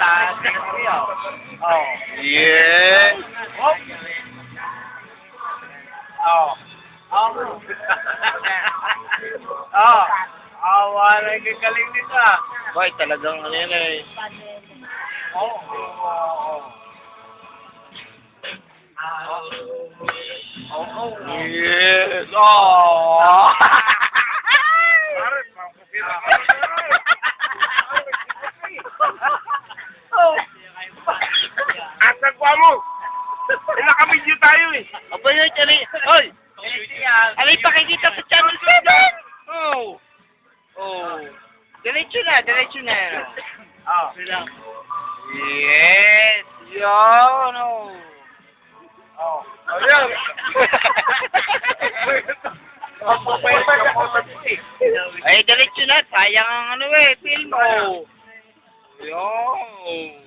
sa secretary, oh. Oh. Yes! Oh. Oh. Oh. Oh. Oh, wala gagaling nito, ah. Boy, talagang ano yan eh. Oh. Oh. Oh. Oh. Yes! Oh! Asagwa mo! Naka-video tayo eh! Aba yun, chali. Hoy! Alay, pakikita sa channel 7! Oh! Oh! Diretso na, diretso na. Oh. Yes! Yun! Oh! Oh. Ayan! Ay, diretso na. Sayang ang ano eh, film mo. Yun!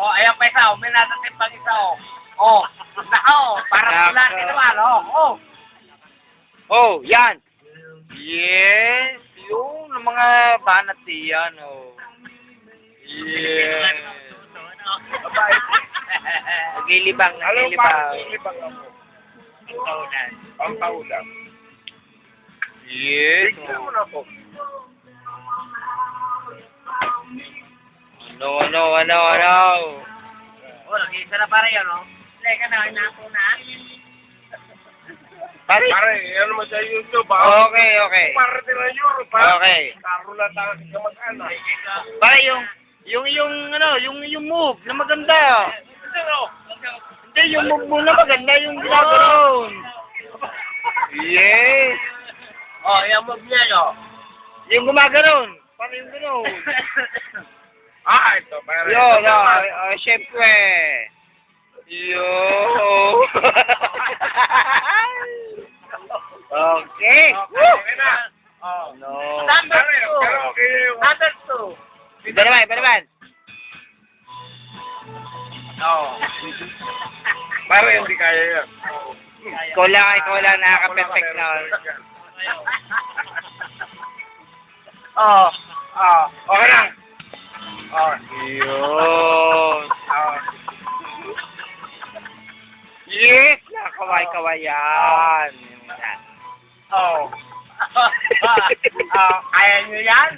Oh, ayan pa isa, may natatin pang isa, oh. Oh. Nako, parang natin naman, oh. Oh. Oh, yan! Yes! Yung mga banat diyan, oh. Yes! Naglilibang, Alam mo, parang ilibang ako. Taunan. Ang taulan. Yes! Tignan mo na po. Ano? Oh, nag-iisa na pare yan, oh. Teka na, inako na. Pare? Pare, ano mo sa YouTube, ha? Okay. Para din ang Euro, pa. Okay. Karo na tayo sa mag-anak. Pare, yung move na maganda. Hindi, yung move mo na maganda, yung ginagaroon. Yes! Oh, yung move niya, oh. Yung gumagaroon. Paano yung gano'n? Ito, pare. Yun, syempre. Yo. Okay. Okay na. Oh. No. Number Pare, 2. pero okay na yung... Number 2. Iba naman. Oh. Pare, hindi kaya yan. Ikaw lang nakaka-perfect na. Oh. Oh. Okay na. Oh. Yun. Yes! Nakakaway-kaway yan. Oh. Kaya nyo yan?